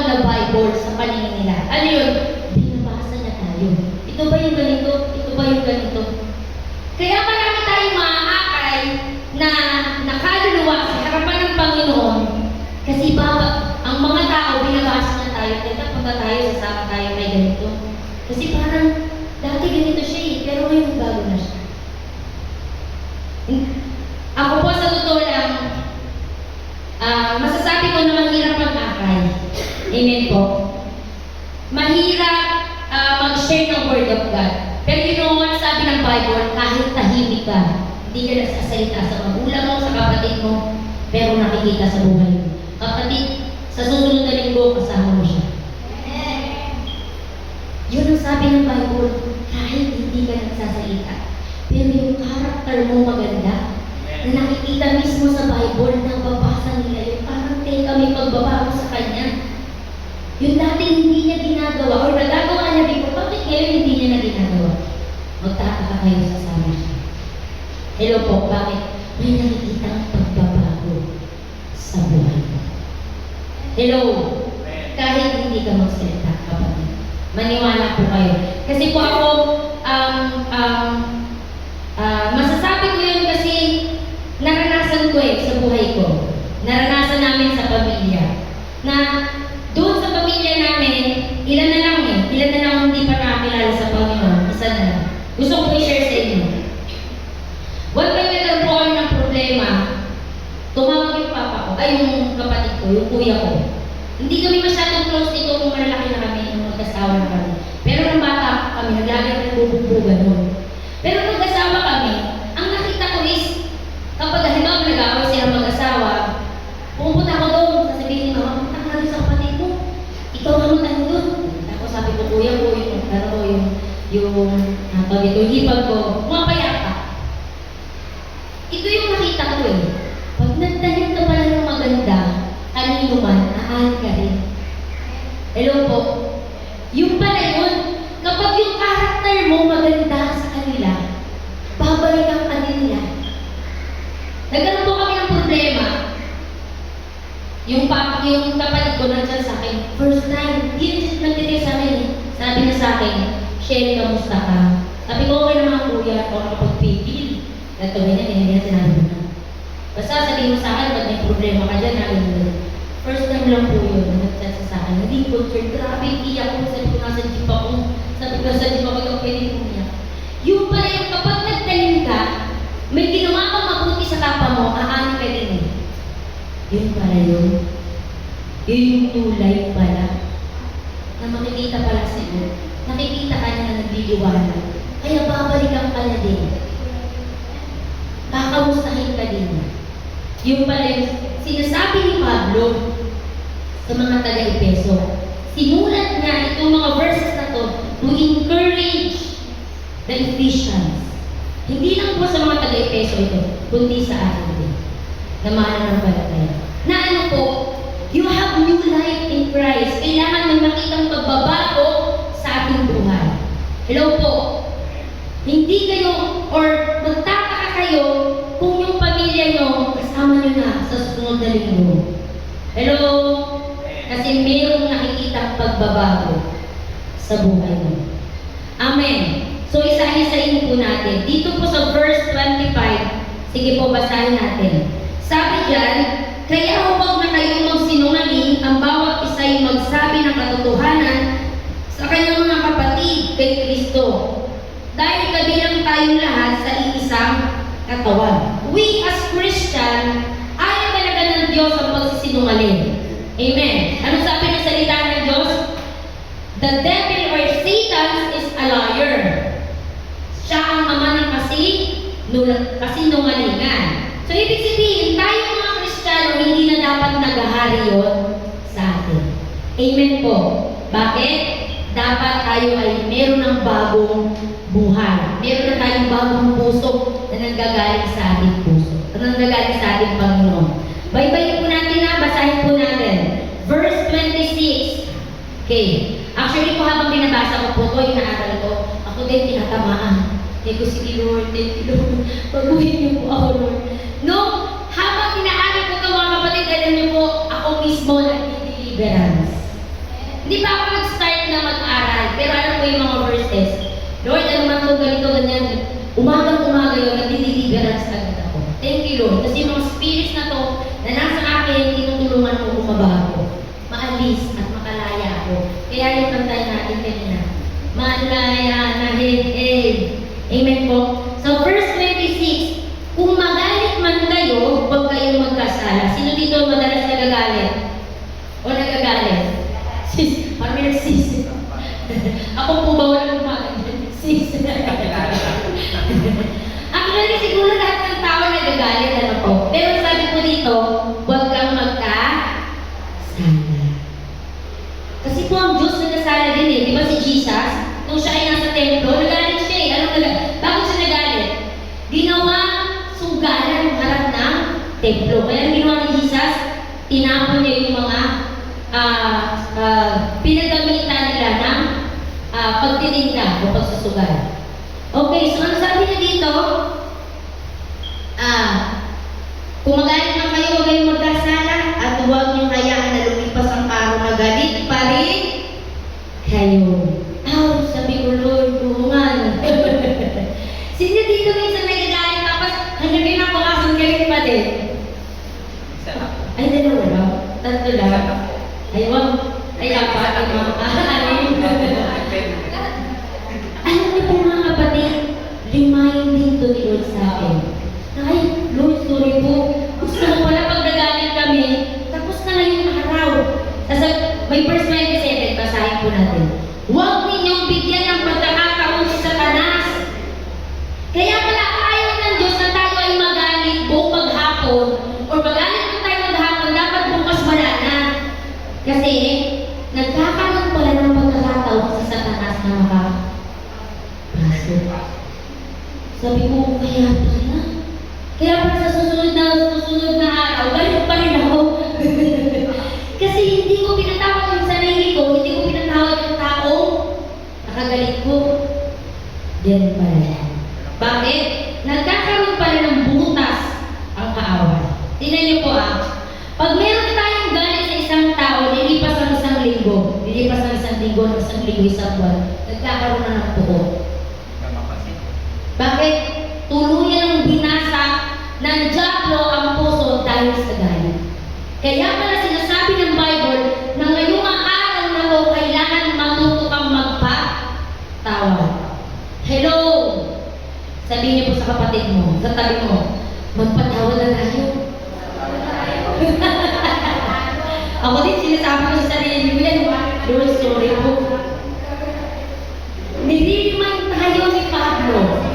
the Bible sa paningin nila. Ano yun? Binabasa na tayo. Ito ba yung ganito? Ito ba yung ganito? Kaya marami tayong maaakay na nakaluluwa sa harapan ng Panginoon kasi ang mga tao, binabasa na tayo. Teka, punta tayo, sasama tayo may ganito. Kasi parang, dati ganito siya eh, pero ngayon bago na siya. Ako po sa totoo lang, masasabi ko na mahirap mag-akay. Amen po. Mahirap mag-share ng Word of God. Pero you know what, sabi ng Bible, kahit tahimik ka, hindi ka nagsasalita sa magulang mo, sa kapatid mo, pero nakikita sa buhay mo. Kapatid, sa susunod na linggo, kasama mo siya. Yun ang sabi ng Bible, kahit hindi ka nagsasalita, pero yung character mo maganda, na nakikita mismo sa Bible, na babasa nila yung parang teka may pagbabago sa kanya. Yung dating hindi niya ginagawa, o nagagawa niya dito, bakit ngayon hindi niya na ginagawa? Magtataka kayo sa sama siya. Hello po, bakit? May nakikita pagbabago sa buhay mo. Hello, kahit hindi ka magsalita, kapatid. Maniwala po kayo. Kasi po ako, masasabi ko yun kasi naranasan ko sa buhay ko. Naranasan namin sa pamilya. Na doon sa pamilya namin, ilan na lang hindi pa nakakilala sa Panginoon. Isa na lang. Gusto ko i-share sa inyo. One time nagkaroon po kami ng problema, tumawag yung papa ko, ay yung kapatid ko, yung kuya ko. Hindi kami masyadong close dito kung malalaki na kami, yung mag-asawa na kami. Pero nung bata kami, naglagay ng bubugbugan nun. Pero nung mag-asawa kami, ang nakita ko is, kapag halimbawa nag-away silang mag-asawa, pumunta ako doon, sasabihin mo, pumunta ka na sa kapatid mo. Ikaw naman tayo doon. Ako sabi ko, kuya ko, yung hipag ko, mapaya ka. Ito yung nakita ko eh. Pag nagtanim ka pala ng maganda, kanino man, naahan ka rin. Hello po. Yung pala yun, kapag yung karakter mo maganda sa kanila, babalikan ka nila. Nagkaroon po kami ng problema. Yung kapatid ko nandyan sa akin, first time, hindi nagtitig sa akin eh. Sabi niya sa akin, Sherry, kamusta ka? Sabi ko, okay naman kuya, ako nakapag-pigil. Nagtawin niya, hindi niya sinabi mo na. Basta sabihin mo sa akin, pag may problema ka dyan, first time lang po yun, nag-chat sa akin. Hindi concerned, grabe, iyak ko, sabi ko, nasa jeep ako. Sabi ko, sa jeep ako, ikaw pwede mo niya. Yung pala yung kapag nagtanim ka, may ginawa kang mabuti sa kapwa mo, aanin ka din eh. Yun pala yun. Yun yung tulay pala. Na makikita pala sa'yo. Nakikita ka niya na nagliliwanag. Kaya babalikan ka na din. Kakamustahin ka din. Yung pala yung sinasabi ni Pablo sa mga taga-Epeso. Sinulat niya itong mga verses na to to encourage the Ephesians. Hindi lang po sa mga taga-Epeso ito, kundi sa atin din. Na mananampalataya. Na ano po, you have new life in Christ. Kailangan may makitang pagbabago sa ating buhay. Hello po. Hindi kayo, or magtataka kayo kung yung pamilya nyo, kasama nyo na sa susunod na linggo. Hello? Kasi mayroong nakikitang pagbabago sa buhay mo. Amen. So, isa-isahin po natin. Dito po sa verse 25, sige po, basahin natin. Sabi diyan, kaya huwag na kayong magsinungaling, ang bawat isa ay magsabi ng katotohanan sa kanyang mga kapatid kay Kristo. Dahil kabilang tayong lahat sa iisang katawan. We as Christian, ayaw talaga ng Diyos ang pagsisinungaling. Amen. Ano sabi ng salita ng Diyos? The devil or Satan is a liar. Siya ang ama ng kasinungalingan. So, ibig sabihin, tayo mga Kristiyano, hindi na dapat naghahari yun sa atin. Amen po. Bakit? Dapat tayo ay meron ng bagong buhay. Meron na tayong bagong puso na nanggagaling sa ating puso. Na nanggagaling sa ating Panginoon. Baybayin po natin na, basahin po natin. Verse 26. Okay. Actually po habang binabasa ko po ito, yung naaral ko, ako din tinatamaan. Hindi ko, sige Lord, thank you Lord. Baguhin niyo po ako Lord. No, habang inaaral ko ito mga kapatid, alam niyo po, ako mismo nag-deliverance. Hindi pa ako nag-start na mag-aral, pero alam ko yung mga verses. Lord, ano man to, ganito, ganyan. Umagang-umaga yun, nagdi-deliverance agad ako. Thank you, Lord. Kasi yung mga spirits na to, na nasa akin, tinutulungan ko kumabago. Maalis at makalaya ako. Kaya yung kantay natin kanina. Malaya na Amen po. So, verse 26, kung magalit man kayo, huwag kayong magkasala. Sino dito madalas nagagalit? O nagagalit? Sis, parang may nagsis. Ako po ba walang kumagalit? Sis. Actually, siguro lahat ng tao nagagalit, ano po. Pero sabi po dito, huwag kang magkasala. Kasi po ang Diyos nagkasala din eh. Di ba si Jesus? Nung siya ay nasa templo, nagalit siya eh. Anong nagalit? Bakit siya nagalit? Ginawa sugalan harap ng templo. Kaya ginawa ni Jesus, tinapon niya yung mga pinagamitan nila ng pagtitinda o pagsusugal. Okay, so ano sabi niya dito? Kung magalit man kayo, huwag kayong magkasala at huwag niyong hayaan na lumipas ang araw na galit pa rin kayo. Sabi ko, Lord, buungan. Sino dito minsan nagagalit tapos hanggang pinapakasan galit pa din? Ay, dalawa lang. Tatlo lang. Ayaw. Ay, apat. Alam niyo po mga kapatid, remind din to ni Lord sa akin. Ay, Lord, sorry po. Gusto mo pala pag nagalit kami, tapos na lang yung araw. May verse 27, basahin po natin. Huwag ninyong bigyan ng pagkakataon si Satanas. Kaya pala ayaw ng Diyos na tayo ay magalit buong maghapon o magalit na tayo maghapon, dapat bukas wala na. Kasi nagkakaroon pala ng pagkakataon si Satanas na makapasok. Sabi ko, kaya pala sa susunod na araw, galit pa rin ako. Kasi hindi ko pinatawad yung sarili ko, hindi ko pinatawad yung tao, nakagalit ko. Diyan pala yan. Bakit? Nagkakaroon pala ng butas ang kaaway. Tingnan niyo po pag meron tayong galit sa isang tao, lilipas ang isang linggo, isang buwan, nagkakaroon na ng buo. Bakit? Tuluyan ang binasa ng dyablo ang puso dahil sa galit. Kaya pala sinasabi ng Bible na ngayong araw na to, kailangan matuto kang magpatawad. Hello! Sabihin niyo po sa kapatid mo, sa tabi mo, magpatawad na tayo. Ako din sinasabi ko sa sarili mo yan, Lord, sorry po. Nililiman tayo ni Pablo.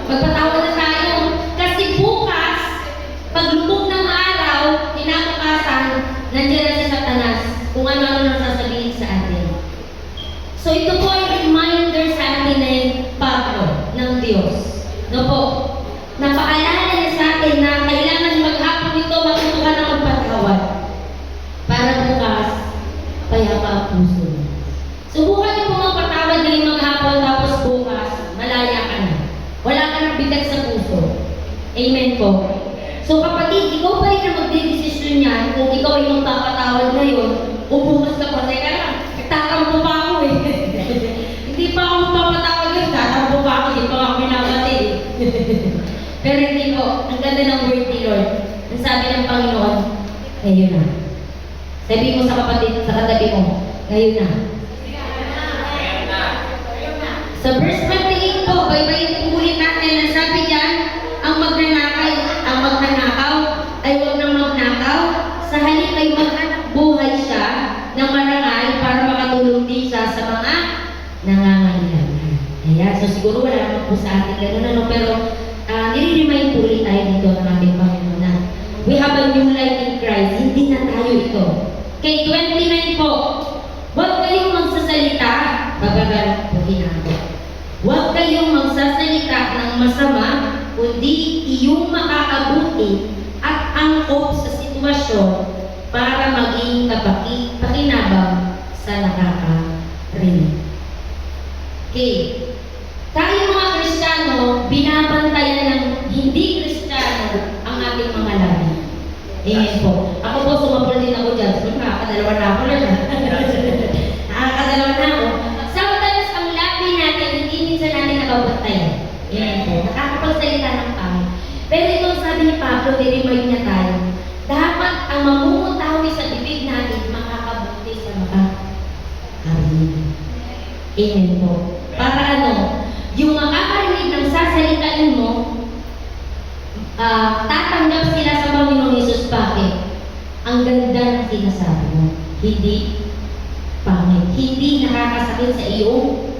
Magpatawad na tayo. Kasi bukas, paglubog ng araw, kinabukasan, nandiyan na si Satanas kung ano-ano nang sasabihin sa atin. So ito po ay reminder sa atin na Pablo ng Diyos. No po? Napaalala niya sa atin na kailangan maghapon ito, matuto ka na magpatawad. Para bukas, payapa ang puso. Subukan niyo po magpatawad ngayong maghapon, tapos bukas, malaya ka na. Wala ka nang bigat sa puso. Amen po. So kapatid, ikaw pa rin na magdidesisyon niyan kung ikaw ay magpapatawad ngayon o bukas ka pa. Teka lang, tatampo pa ako eh. Hindi pa ako magpapatawad ngayon, tatampo pa ako, hindi pa ako minabati eh. Pero hindi po, ang ganda ng word ni Lord. Ang sabi ng Panginoon, ngayon na. Sabi mo sa kapatid, sa katabi mo, ngayon na. Sa verse 28 po, baybayin ulit natin na sabi diyan, ang magnanakaw ay huwag nang magnakaw, sa halip ay maghanap buhay siya ng marangal para makatulong din siya sa mga nangangailangan. Ayan, so siguro wala naman po sa atin ganun, pero nire-remind po ulit tayo dito ng ating Panginoon na we have a new life in Christ, hindi na tayo ito. Kay 29 po, huwag kayong magsasalita, babagalan po ginagawa. Huwag kayong magsasalita ng masama, kundi iyong makakabuti at angkop sa sitwasyon para maging pakinabang sa nakakarinig. Okay. Tayo mga Kristiyano, binabantayan ng hindi Kristiyano ang ating mga labi. Amen po. Ako po, sumapol din ako dyan. So, nakakadalawa na ako lang. Yan po. Nakakapagsalita ng pangit. Pero ito ang sabi ni Pablo, i-remind niya tayo, dapat ang mamumutawi sa bibig natin makakabuti sa makakarinig. Amen po. Para ano, yung makakarinig ng sasalitain mo, tatanggap sila sa Panginoong Hesus. Bakit? Ang ganda ng sinasabi mo. Hindi pangit. Hindi nakakasakit sa iyong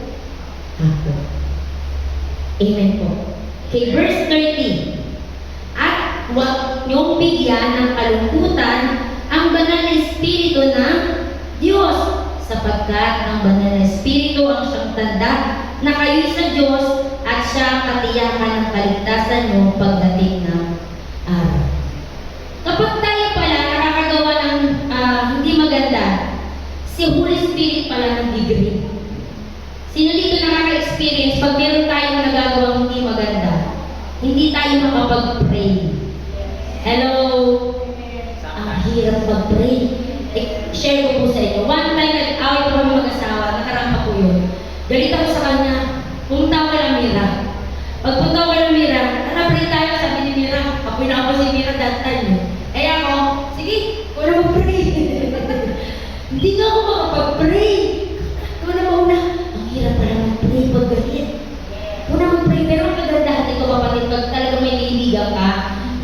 ako. Amen po. Okay, verse 30. At huwag niyong bigyan ng kalungkutan ang banal na Espiritu ng Diyos, sapagkat ang banal na Espiritu ang siyang tanda na kayo'y sa Diyos at siya ang katiyakan ng kaligtasan niyo pagdating ng araw. Kapag tayo pala nakakagawa ng hindi maganda, si Holy Spirit pala ng degree. Sino dito nakaka-experience pag meron tayong nagagawang hindi maganda, hindi tayo makapag-pray? Hello? Ang hirap mag-pray. Share ko po sa inyo. One time, nag-away po kami mag-asawa, nakarampa po yun. Galit ako sa kanya, pumunta ko ng Mira. Pagpunta ko ng Mira, pray tayo, sabi ni Mira. Apoy na ako si Mira that time. Kaya ako, sige, wala mag-pray. Hindi nga ako makapag-pray. Wala mauna. Ang hirap pala mag-pray pag galit. Wala mag-pray, pero ang kagandahan ito, kapatid, pag talaga may niligang ka,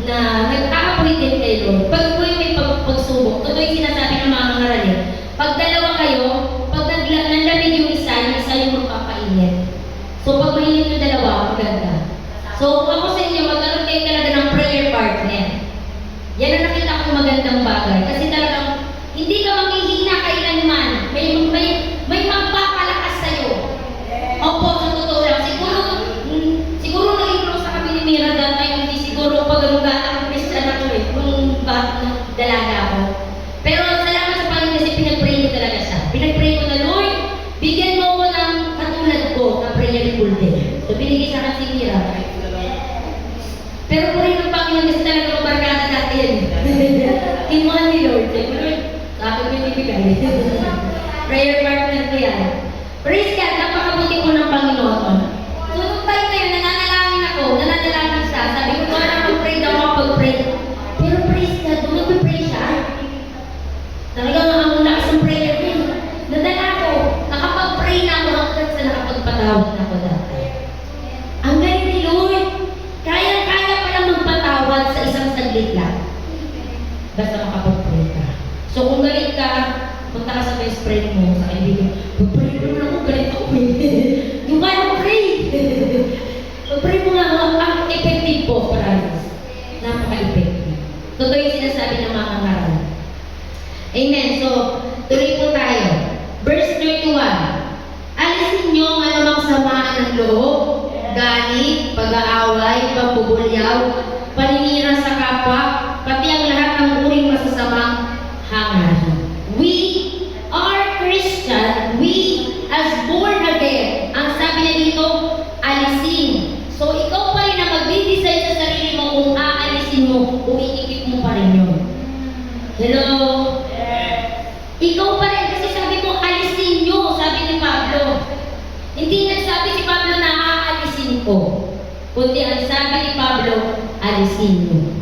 na nag-a-appoint din kay Lord. Pag po yung may pagsubok, ito yung sinasabi ng mga ngaralin. Pag dalawa kayo, pag nanlamig yung isa yung magpapainit. So pag mainit yung dalawa, maganda. So ako sa inyo, magkaroon kayo talaga ng prayer partner. Yan ang nakita ko magandang bagay. Kasi talagang, hindi ka maghihina kailanman. May magpapalakas sa'yo. Opo, sa totoo lang. Siguro naging close sa kami ni Mira dahil hindi siguro pag ang Christian ako kung dalaga ako. Pero salamat sa Panginoon kasi pinag-pray ko talaga siya. Pinag-pray ko na, Lord, bigyan mo ako ng katulad ko na prayer bulletin. So binigay sa akin si Mira. Pero po rin ng Panginoon kasi talaga mabarkada natin. Kinuha ni Lord. Sabi ko, Lord, sa akin binibigay. Prayer partner ko yan. Praise God, napakabuti po ng Panginoon. So nung time na yun, nananalangin siya. Sabi ko, kung mag-pray daw ako pag-pray. Pero praise God, kung mag-pray siya, talagang ang lakas ng prayer ko yun. Nadala ko, nakapag-pray na ako hanggang sa nakapagpatawad na ako dati. Ang galing ni Lord, kaya pala magpatawad sa isang saglit lang. Basta makapag-pray ka. So kung galit ka, punta ka sa best friend mo, sa kaibigan, pag-pray mo na ako, galit ako eh. Yung kaya mag-pray. Pag-pray mo nga, ang effective po, promise. Napaka-effective. Totoo yung sinasabi ng mga ngaral. Amen. So, tuloy po tayo. Verse 31. Alisin niyo ang anumang samaan ng loob, galit, pag-aaway, pambubulyaw, paninira sa kapwa, pati ang lahat ng uring masasamang hangarin. We are Christian. We as born again. Ang sabi niya dito, alisin. So, ikaw pa rin ang mag-decide sa sarili mo kung aalisin mo o iikip mo pa rin yun. Hello? Ikaw pa rin. Kasi sabi mo, alisin nyo. Sabi ni Pablo. Hindi nagsabi si Pablo na aalisin ko. Kundi ang sabi ni Pablo, alisin nyo.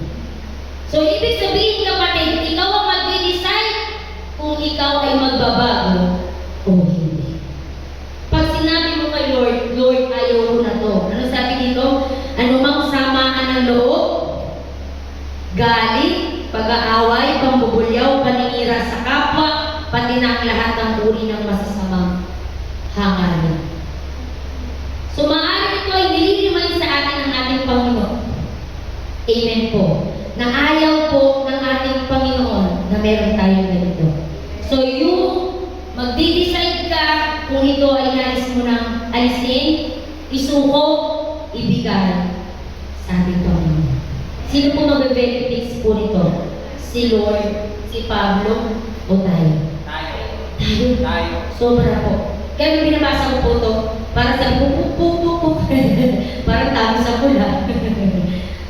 So, ibig sabihin kapatid, ikaw ang mag-decide kung ikaw ay magbabago o hindi. Pag sinabi mo kay Lord, Lord, ayaw ko na to. Ano sabi dito? Anumang samaan ng loob, galit, pag-aaway, pambubulyaw, paninira sa kapwa, pati na ang lahat ng uri ng masasamang hangarin. So, maaari ito ay nililiman sa atin ng ating Panginoon. Amen po. Na ayaw po ng ating Panginoon na meron tayong ganito. So, yung magdi-decide ka kung ito ay nais mo ng alisin, isuko, ibigay. Sabi ko, sino po mag-benefits po nito? Si Lord, si Pablo, o tayo? Tayo. Sobra po. Kaya binabasa ko po ito, para sabi ko, puk. Parang tama sa pula.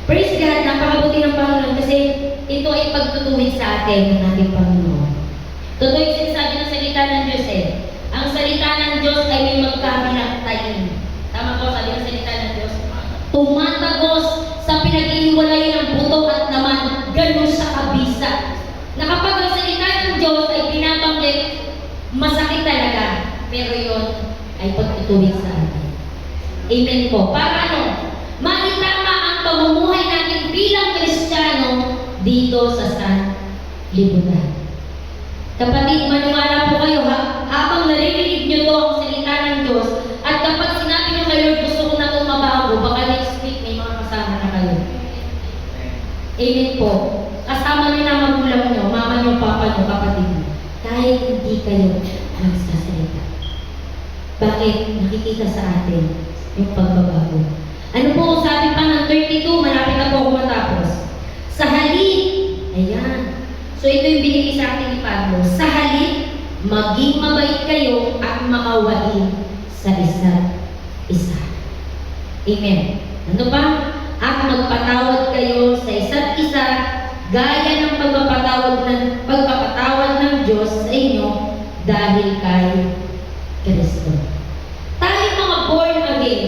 Praise God, napakabuti ng Panginoon kasi ito ay pagtutuwid sa atin ng ating Panginoon. Totoo yung sinasabi ng salita ng Diyos eh. Ang salita ng Diyos ay may magkabilang tayin. Tama po, sabi ng salita ng Diyos. hiwalayin ang buto at naman, ganun siya kabisa. Na kapag ang salita ng Diyos ay pinabanggit, masakit talaga. Pero yon ay pagtutuwid sa atin. Amen po. Para ano? Maitama ang pamumuhay natin bilang Kristiyano dito sa sanlibutan. Kapatid, maniwala po kayo habang naririnig nyo to ang salita ng Diyos, at kapag sinabi nyo kay Lord, gusto ko na itong mabago, baka next week may mga kasama na kayo. Amen po. Kasama nyo na magulang nyo, mama nyo, papa nyo, kapatid nyo. Kahit hindi kayo magsasalita. Bakit? Nakikita sa atin yung pagbabago. Ano po sabi pa ng 32, malapit na po ako matapos. Sa halip, ayan. So ito yung binigay sa atin ni Pablo. Sa halip, maging mabait kayo at makawain sa isa't isa. Amen. Ano ba? At magpatawad kayo sa isa't isa gaya ng pagpapatawad ng Diyos sa inyo dahil kay Kristo. Tayo mga born again,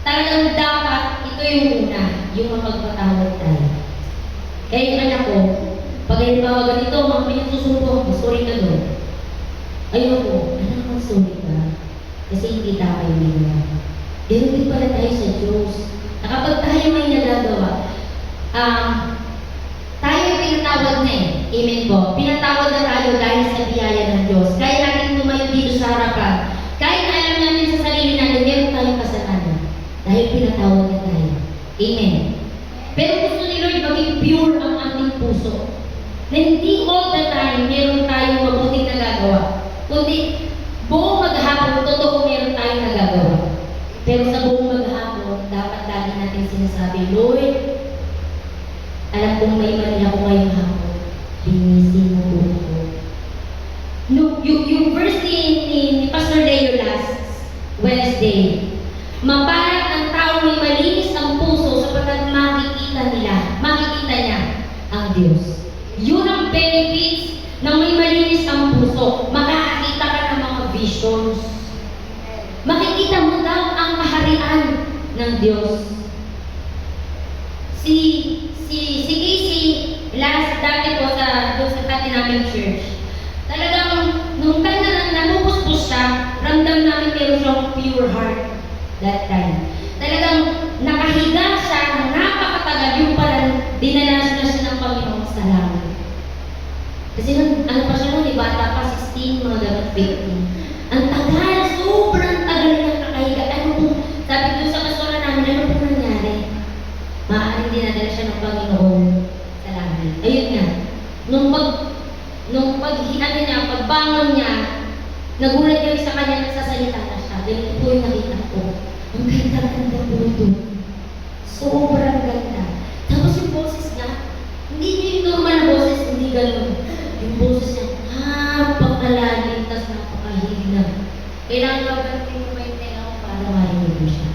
talagang dapat ito yung una, yung magpatawad tayo. Kaya yung anak ko, pag halimbawa ganito, mga pinagsusupo, sorry ka doon. Ayoko, anak ko, sorry ka. Kasi hindi tayo yung Pero din pala tayo sa Diyos. Na kapag tayo may nagagawa, tayo yung pinatawad na eh. Amen po. Pinatawad na tayo dahil sa biyaya ng Diyos. Kaya natin tumayo dito sa harapan. Kahit na alam natin sa sarili natin, meron tayong kasalanan. Dahil pinatawad na tayo. Amen. Pero gusto ni Lord maging pure ang ating puso. Na hindi all the time meron tayong mabuting nagagawa. Kundi buong maghapon, totoo meron tayong nagagawa. Pero sa buong maghapon, dapat lagi natin sinasabi, Lord, alam kong may mali ako ngayong hapon. Linisin mo po ako. No, yung verse ni Pastor Leo last Wednesday, maparat ang tao may malinis ang puso sapagkat makikita niya ang Diyos. Yun ang benefits ng may malinis ang puso. Makakakita ka ng mga visions. Makikita mo daw ang kaharian ng Diyos. Si Casey, last dati po sa dati namin church, talagang nung time na namupusπos siya, ramdam namin meron siyang pure heart that time. Talagang nakahiga siya ng napakatagal yung parang dinanas na siya ng Panginoon sa langit. Kasi ano pa siya nung bata pa, 16, mga dapat 15. Ang tagal, sobrang tagal niyang nakahiga. Ano po, sabi ko sa pastora namin, ano po nangyari? Maaaring dinadala siya ng Panginoon sa langit. Ayun nga, pagbangon niya, nagulat kami sa kanya, nagsasalita na siya. Ganito po yung nakita ko. Ang ganda-ganda po ito. Sobrang ganda. Tapos yung boses niya, hindi yung normal na boses, hindi ganun. Yung boses niya, napakalalim, tas napakahina. Kailangan mabantin mo yung tenga ko para marinig mo siya.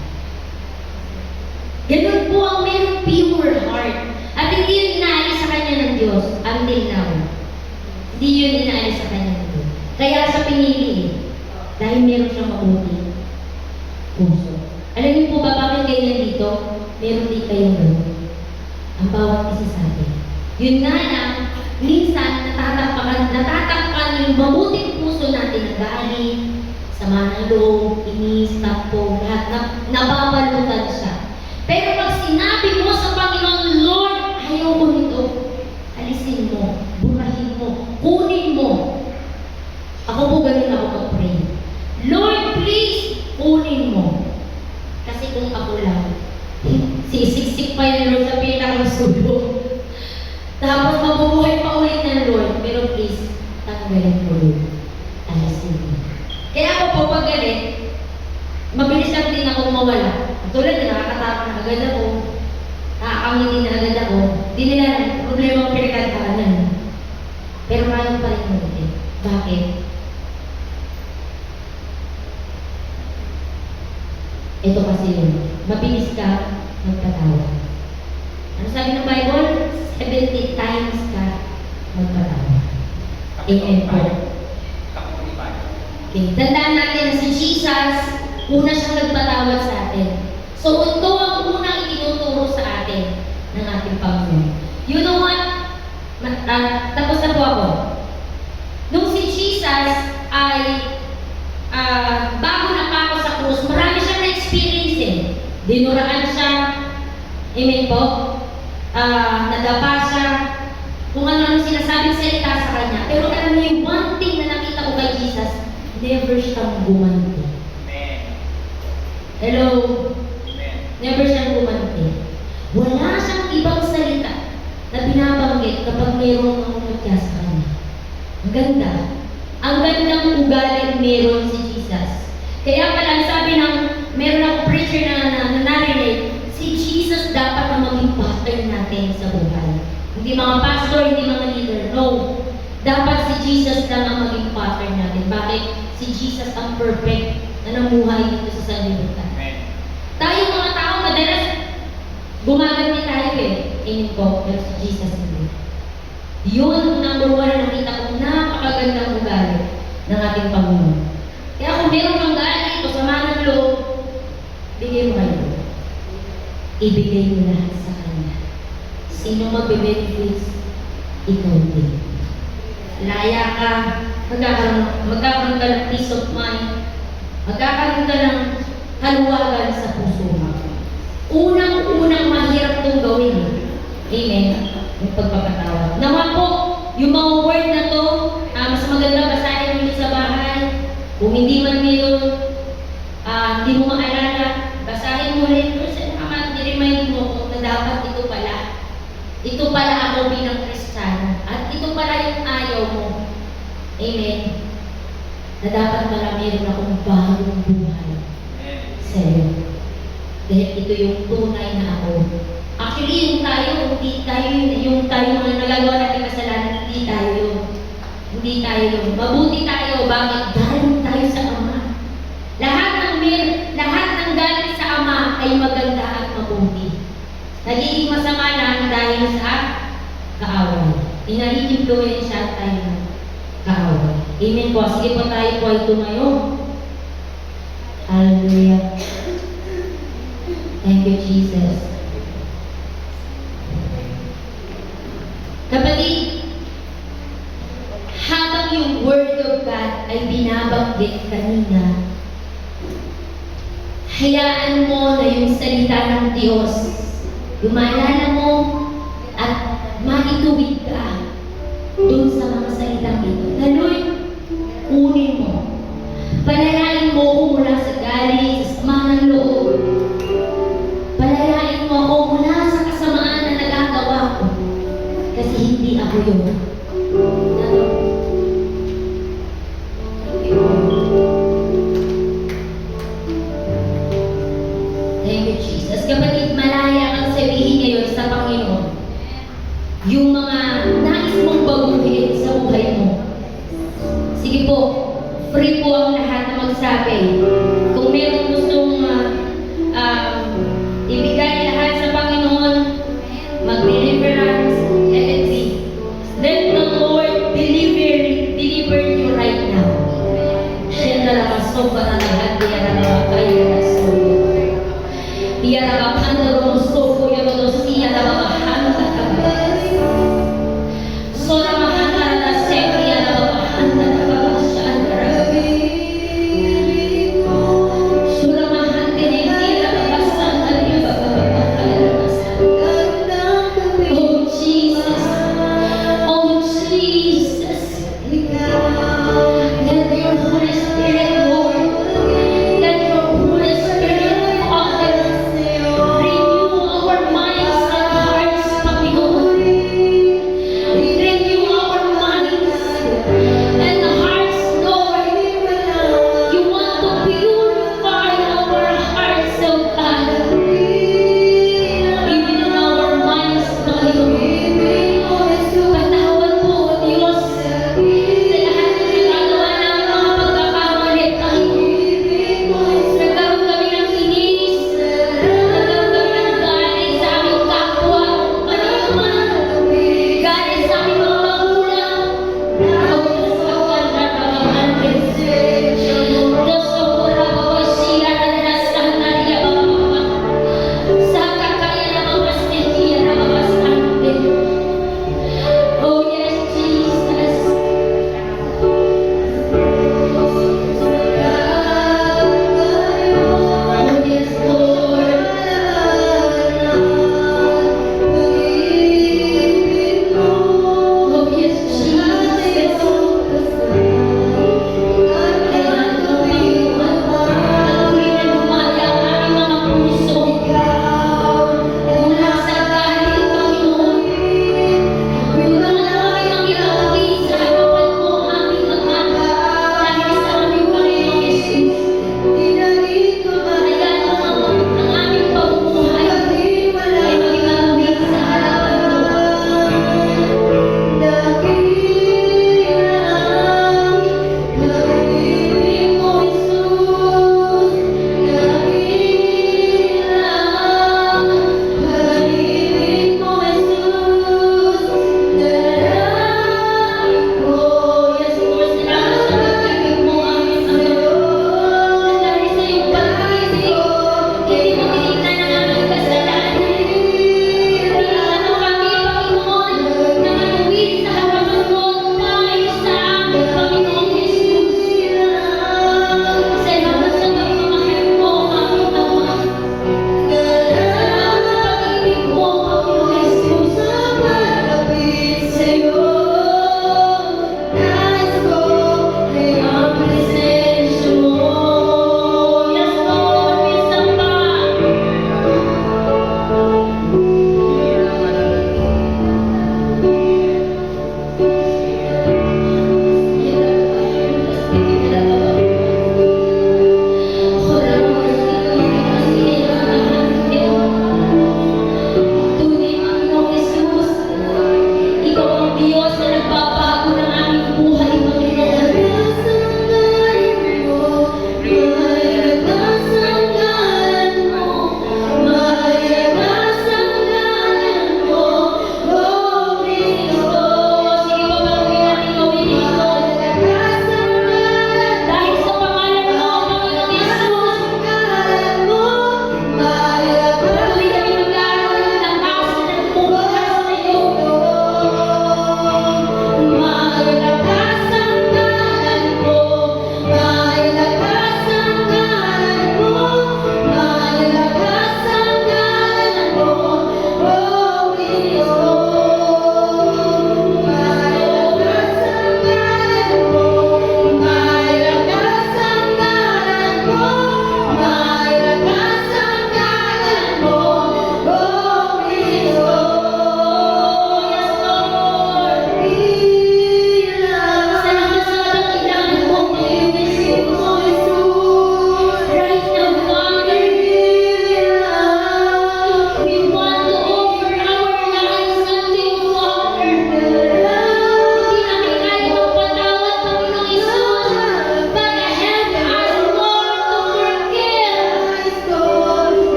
Ganun po ang mayroong pure heart. At hindi yun inaalis sa kanya ng Diyos until now. Hindi yun inaalis sa kanya ng Diyos. Kaya sa pinili, dahil meron siyang mabuting puso. Alam niyo po ba bakit ganyan dito? Meron din kayong gano'n. Ang bawat isa sa atin. Yun nga lang, minsan natatakpan yung mabuting puso natin na galing, sama ng loob, inis, tampo, lahat nababalutan siya. Pero pag sinabi mo sa Panginoon, Lord, ayaw ko nito, alisin mo, burahin mo, kunin mo. Ako po ganun ako mag-pray. Lord, please, kunin mo. Kasi kung ako lang, sisiksik pa yung Lord sa pinakasulo. Tapos mabubuhay pa ulit ng Lord. Pero please, tanggalin mo Lord. Alisin mo. Kaya ako po pag galit, mabilis lang din ako mawala. Tulad na nakakatawa na agad ako, nakakangiti na agad ako, di nila problema ang pinagkataanan. Pero kaya pa rin mo din. Bakit? Ito kasi yun. Mabilis ka magpatawa. Ano sabi ng Bible? 70 times ka magpatawa. Amen po. Okay. Tandaan natin na si Jesus, una siyang nagpatawad sa atin. So, ito ang unang itinuturo sa atin. ng ating Panginoon. You know what? Tapos na po ako. Nung si Jesus ay bago napako sa krus, marami siyang na-experience eh. Dinuraan siya, amen po, nadapa siya, kung ano-ano sinasabing salita sa kanya. Pero alam niyo, yung one thing na nakita ko kay Jesus, never siyang gumanti. Amen. Hello? Amen. Never siyang gumanti. Wala siyang ibang salita na binabanggit kapag mayroong namumutya sa kanya. Ang ganda. Ang gandang ugaling meron si Jesus. Kaya pala, sabi ng, meron akong preacher na narinig, si Jesus dapat na maging pattern natin sa buhay. Hindi mga pastor, hindi mga leader. No. Dapat si Jesus lang ang maging pattern natin. Bakit? Si Jesus ang perfect na namuhay dito sa sanlibutan. Tayo mga tao, madalas gumaganti tayo eh. Amen po. Pero si Jesus hindi. Yun, number one, na nakita ko, napakagandang ugali ng ating Panginoon. Kaya kung meron kang galit o sama ng loob, bigay mo kayo. Ibigay mo lahat sa Kanya. Sino magbe-benefits? Ikaw din. Laya ka, magkakaroon ka ng peace of mind, magkakaroon ka ng kaluwagan sa puso mo. Unang mahirap itong gawin. Amen. Yung pagpapatawad. Naman po, yung mga word na to, mas maganda basahin mo sa bahay. Kung hindi man ngayon, hindi mo maalala, basahin mo rin. Kasi i-remind mo na dapat ito pala. Ito pala ako bilang Kristiyano. At ito pala yung ayaw mo. Amen. Na dapat pala meron akong bagong buhay sa'yo. Dahil ito yung tunay na ako. Actually, yung tayo na nagagawa natin kasalanan, hindi tayo yun. Hindi tayo yun. Mabuti tayo. Bakit? Galing tayo sa Ama. Lahat ng galing sa Ama ay maganda at mabuti. Nagiging masama lang dahil sa kaaway. Ina-influensya tayo ng kaaway. Amen po. Sige po tayo po ay tumayo. Hallelujah. Thank you, Jesus. Kapatid, habang yung Word of God ay binabanggit kanina, hayaan mo na yung salita ng Diyos, maalala mo at maituwid ka dun sa mga salitang ito. Na Lord, kunin mo. Palayain mo ako mula sa galit, sa sama ng loob. Palayain mo ako mula sa kasamaan na nagagawa ko. Kasi hindi ako yun. Thank you, Jesus. Kapatid, malaya kang sabihin ngayon sa Panginoon yung mga nais mong baguhin sa buhay mo. Sige po, free po ang lahat na magsabi. Kung meron gustong ibigay lahat sa Panginoon, mag-deliverance, let it be. Let the Lord deliver you right now. Shenda la masoba na lahat, diya na makaya na soyo. Diya na makanda ro soko, ya no siya na makahanda ka ba. Sora mahanda na sepi, ya na makahanda ka ba siya na rabi.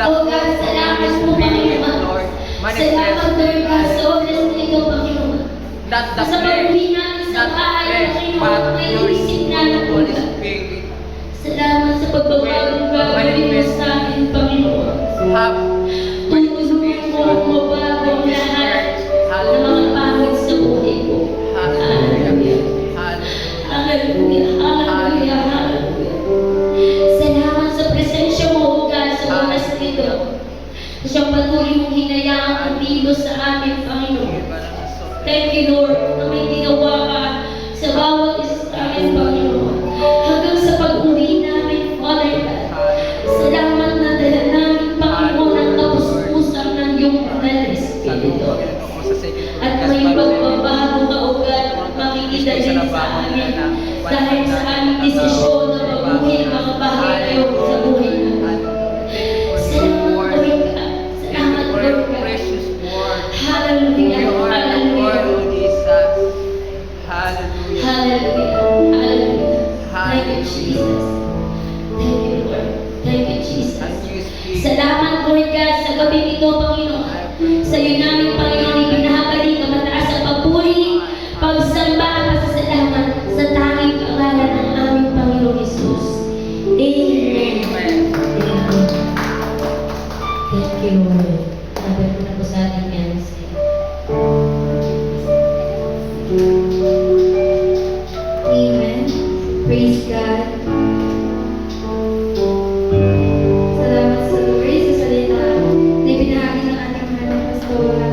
the Oh God, salamat po, Panginoon. Lord, Salamat, Lord God, sa oras na ito, Panginoon. not the Sa flesh, pag-uwi namin sa not the bahay, flesh, Panginoon, but may your isip namin, Holy God. Spirit. Salamat sa pagbabagong gagawin mo sa amin, Panginoon. Have Tutulungan mo ang mabago ang lahat ng mga pangit sa buhay ko. Hallelujah. Hallelujah. Hallelujah. Hallelujah. Salamat sa presensya mo, O God, sa oras na ito. Siyang patuloy mong hinayaang umilos sa amin, Panginoon. Thank you, Lord, na may ginawa ka sa bawat isa sa amin, Panginoon. Hanggang sa pag-uwi namin, Father God. Salamat na dala namin, Panginoon, ang kapuspusan ng iyong banal na Espiritu. At may pagbabago ka, O God, makikita din sa amin dahil sa aming desisyon na mabuhay ang mga bagay na iyong sa buhay namin. Salamat, Lord God. Salamat, Lord God. Precious word. Hallelujah. You are the word Hallelujah. of Jesus. Hallelujah. Hallelujah. Hallelujah. Thank you, Jesus. Thank you, Lord. Thank you, Jesus. As you speak, Salamat, Lord God, sa gabi ito, Panginoon. Sa iyo namin, Panginoon, ibinahagalik ang mataas sa papuri, pagsamba, pasasalamat sa tanging pangalan ng aming Panginoong Jesus. Amen. Amen. Amen. Thank you, Lord. Sabi ko na po sa ating MC. Amen. Praise God. Salamat sa Lord sa salita na ibinahagi ng ating mahal na pastora.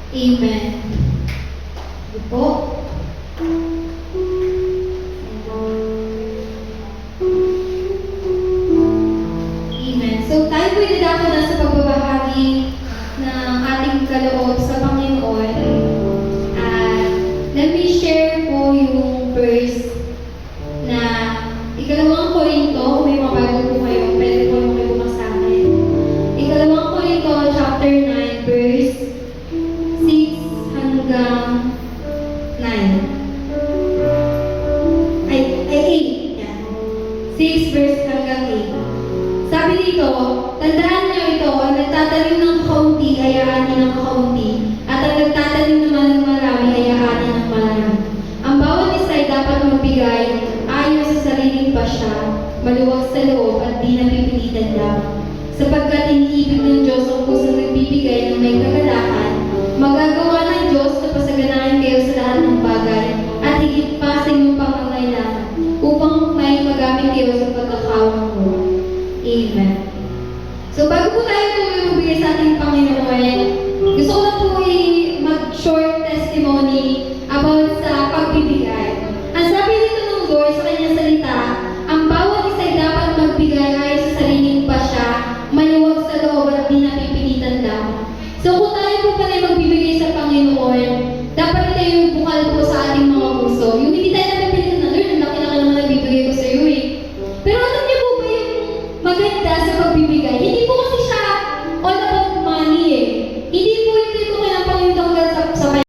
Amen. Ito po. Amen. So tayo po idadako na sa pagbabahagi ng ating kaloob sa Panginoon. At let me share po yung verse na Ikalawang Korinto, kung may mabago po kayo, pwede po makibukas sa akin. Ikalawang Korinto, chapter 9, verse 6 hanggang 9. Ay 8. Yan. 6 verse hanggang 8. Sabi dito, tandaan niyo ito, ang nagtatanim ng kaunti ay aanin ng kaunti, at ang nagtatanim naman ng marami ay aanin ng marami. Ang bawat isa ay dapat magbigay ayon sa sariling pasya, maluwag sa loob at di napipilitan lang. Sapagkat iniibig ng Diyos ang pusong nagbibigay ng may kagalakan, magagawa ng Diyos na pasaganahin kayo sa lahat ng bagay, at higit pa